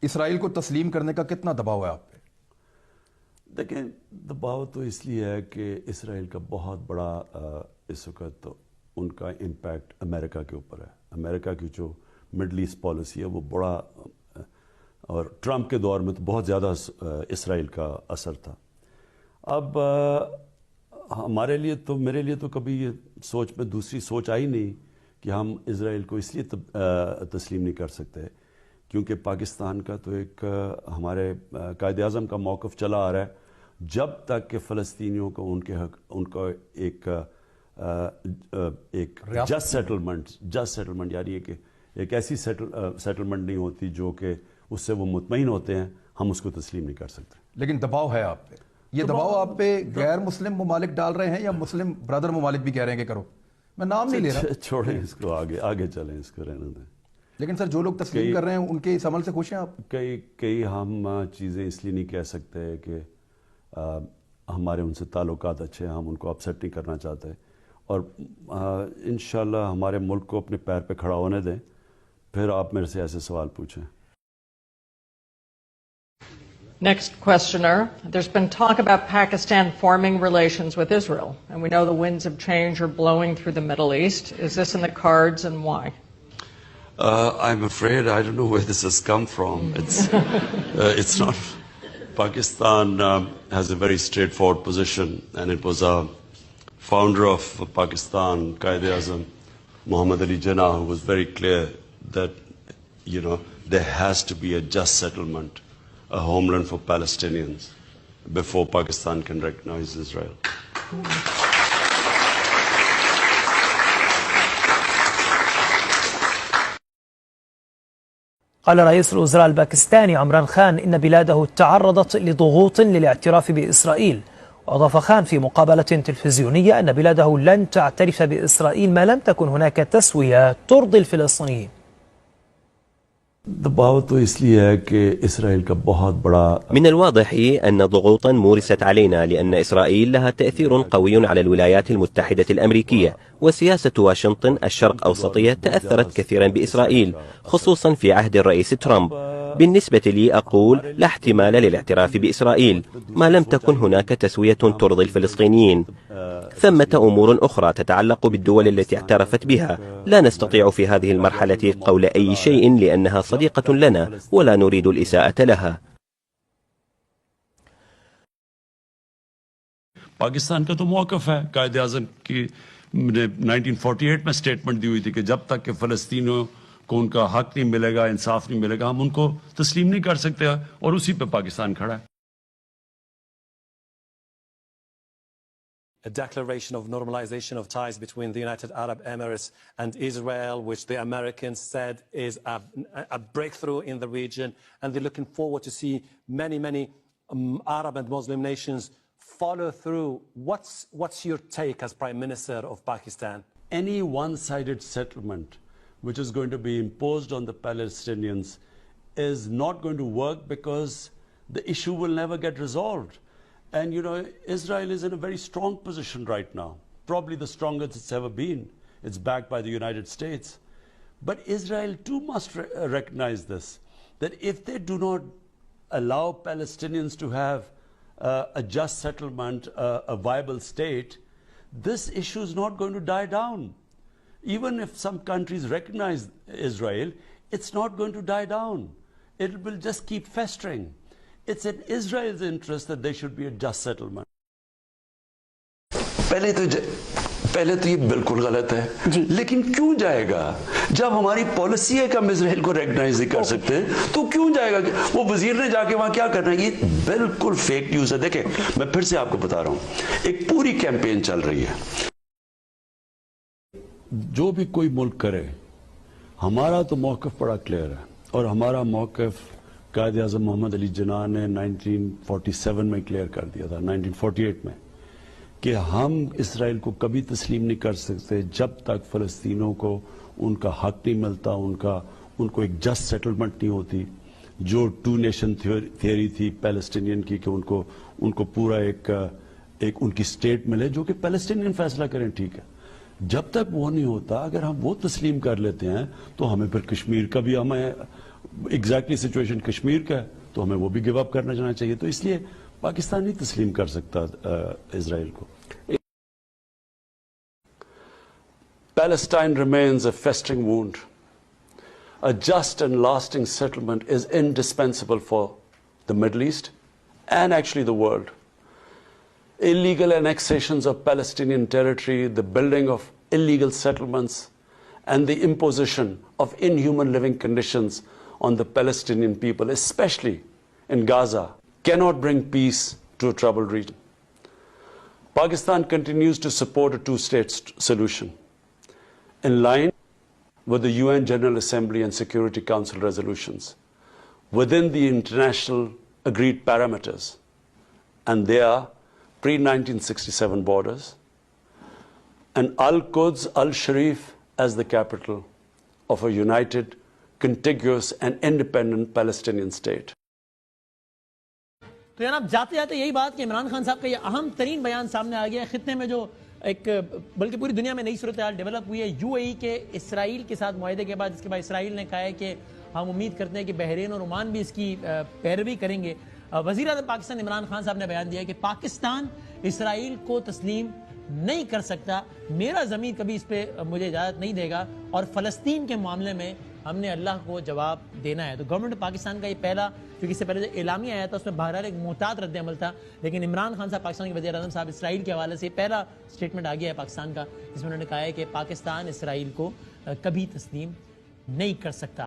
اسرائیل کو تسلیم کرنے کا کتنا دباؤ ہے آپ پہ؟ دیکھیں، دباؤ تو اس لیے ہے کہ اسرائیل کا بہت بڑا اس وقت ان کا امپیکٹ امریکہ کے اوپر ہے. امریکہ کی جو مڈل ایسٹ پالیسی ہے وہ بڑا، اور ٹرمپ کے دور میں تو بہت زیادہ اسرائیل کا اثر تھا. اب ہمارے لیے تو، میرے لیے تو کبھی یہ سوچ میں دوسری سوچ آئی نہیں کہ ہم اسرائیل کو اس لیے تسلیم نہیں کر سکتے کیونکہ پاکستان کا تو ایک ہمارے قائد اعظم کا موقف چلا آ رہا ہے، جب تک کہ فلسطینیوں کو ان کے حق، ان کا ایک جسٹ سیٹلمنٹ یعنی کہ ایک ایسی سیٹلمنٹ نہیں ہوتی جو کہ اس سے وہ مطمئن ہوتے ہیں، ہم اس کو تسلیم نہیں کر سکتے. لیکن دباؤ ہے آپ پہ. یہ دباؤ آپ پہ غیر مسلم ممالک ڈال رہے ہیں یا مسلم برادر ممالک بھی کہہ رہے ہیں کہ کرو؟ میں نام نہیں لے رہا. چھوڑیں اس کو، آگے چلیں، اس کو رہنے دیں. لیکن سر جو لوگ تسلیم کر رہے ہیں ان کے اس عمل سے خوش ہیں آپ؟ کئی ہم چیزیں اس لیے نہیں کہہ سکتے کہ ہمارے ان سے تعلقات اچھے ہیں، ہم ان کو اپسیٹ نہیں کرنا چاہتے، اور انشاءاللہ ہمارے ملک کو اپنے پیر پہ کھڑا ہونے دیں، پھر آپ میرے سے ایسے سوال پوچھیں. Next questioner. There's been talk about Pakistan forming relations with Israel, and we know the winds of change are blowing through the Middle East. Is this in the cards, and why? I'm afraid I don't know where this has come from. It's not. Pakistan has a very straightforward position, and it was a founder of Pakistan, Quaid-e-Azam Muhammad Ali Jinnah, who was very clear that, there has to be a just settlement, a homeland for Palestinians before Pakistan can recognize Israel. قال رئيس الوزراء الباكستاني عمران خان إن بلاده تعرضت لضغوط للاعتراف بإسرائيل. وأضاف خان في مقابلة تلفزيونية أن بلاده لن تعترف بإسرائيل ما لم تكن هناك تسوية ترضي الفلسطينيين. دباؤ تو اس لیے ہے کہ اسرائیل کا بہت بڑا. من الواضح أن ضغوطا مورست علينا لأن إسرائيل لها تأثير قوي على الولايات المتحدة الأمريكية، وسياسة واشنطن الشرق أوسطية تأثرت كثيرا بإسرائيل، خصوصا في عهد الرئيس ترامب. بالنسبة لي أقول لا احتمال للاعتراف بإسرائيل ما لم تكن هناك تسوية ترضي الفلسطينيين. ثمة أمور أخرى تتعلق بالدول التي اعترفت بها. لا نستطيع في هذه المرحلة قول أي شيء لأنها صديقة لنا ولا نريد الإساءة لها. پاکستان کا تو موقف ہے، قائد اعظم کی 1948 میں سٹیٹمنٹ دی ہوئی تھی کہ جب تک کہ فلسطینیوں کو ان کا حق نہیں ملے گا، انصاف نہیں ملے گا، ہم ان کو تسلیم نہیں کر سکتے، اور اسی پہ پاکستان کھڑا ہے. A declaration of normalization of ties between the United Arab Emirates and Israel, which the Americans said is a breakthrough in the region, and they're looking forward to see many Arab and Muslim nations follow through. What's your take as Prime Minister of Pakistan? Any one-sided settlement which is going to be imposed on the Palestinians is not going to work because the issue will never get resolved. And Israel is in a very strong position right now, probably the strongest it's ever been. It's backed by the United States. But Israel too must recognize this, that if they do not allow Palestinians to have a just settlement, a viable state, this issue is not going to die down. Even if some countries recognize Israel, it's not going to die down. It will just keep festering. It's in Israel's interest that there should be a just settlement. پہلے تو یہ بالکل غلط ہے، لیکن کیوں جائے گا؟ جب ہماری پالیسی ہے کہ ہم اسرائیل کو ریکگنائز نہیں کر سکتے تو کیوں جائے گا؟ وہ وزیر نے جا کے وہاں کیا کرنا ہے؟ یہ بالکل فیک نیوز ہے. دیکھیں، میں پھر سے آپ کو بتا رہا ہوں، ایک پوری کیمپین چل رہی ہے. جو بھی کوئی ملک کرے، ہمارا تو موقف بڑا کلیئر ہے، اور ہمارا موقف قائد اعظم محمد علی جناح نے 1947 میں کلیئر کر دیا تھا، 1948 میں، کہ ہم اسرائیل کو کبھی تسلیم نہیں کر سکتے جب تک فلسطینوں کو ان کا حق نہیں ملتا، ان کو ایک جسٹ سیٹلمنٹ نہیں ہوتی. جو ٹو نیشن تھیوری تھی پیلسٹینین کی کہ ان کو پورا ایک ان کی سٹیٹ ملے جو کہ پیلسٹینین فیصلہ کریں، ٹھیک ہے. جب تک وہ نہیں ہوتا، اگر ہم وہ تسلیم کر لیتے ہیں تو ہمیں پھر کشمیر کا بھی ایگزیکٹلی سچویشن کشمیر کا ہے تو ہمیں وہ بھی گیو اپ کرنا جانا چاہیے. تو اس لیے پاکستان نہیں تسلیم کر سکتا اسرائیل کو. Palestine remains a festering wound. A just and lasting settlement is indispensable for the Middle East and actually the world. Illegal annexations of Palestinian territory, the building of illegal settlements, and the imposition of inhuman living conditions on the Palestinian people, especially in Gaza, cannot bring peace to a troubled region. Pakistan continues to support a two-state solution in line with the UN General Assembly and Security Council resolutions within the international agreed parameters, and they are pre-1967 borders and Al-Quds, Al-Sharif as the capital of a united, contiguous and independent Palestinian state. تو جناب جاتے جاتے یہی بات کہ عمران خان صاحب کا یہ اہم ترین بیان سامنے آ گیا ہے خطے میں جو ایک بلکہ پوری دنیا میں نئی صورتحال ڈیولپ ہوئی ہے یو اے ای کے اسرائیل کے ساتھ معاہدے کے بعد، جس کے بعد اسرائیل نے کہا ہے کہ ہم امید کرتے ہیں کہ بحرین اور عمان بھی اس کی پیروی کریں گے. وزیر اعظم پاکستان عمران خان صاحب نے بیان دیا ہے کہ پاکستان اسرائیل کو تسلیم نہیں کر سکتا، میرا ضمیر کبھی اس پہ مجھے اجازت نہیں دے گا، اور فلسطین کے معاملے میں ہم نے اللہ کو جواب دینا ہے. تو گورنمنٹ پاکستان کا یہ پہلا، کیونکہ اس سے پہلے جو اعلامیہ آیا تھا اس میں بہرحال ایک محتاط رد عمل تھا، لیکن عمران خان صاحب پاکستان کے وزیر اعظم صاحب اسرائیل کے حوالے سے پہلا سٹیٹمنٹ آ گیا ہے پاکستان کا، جس میں انہوں نے کہا ہے کہ پاکستان اسرائیل کو کبھی تسلیم نہیں کر سکتا.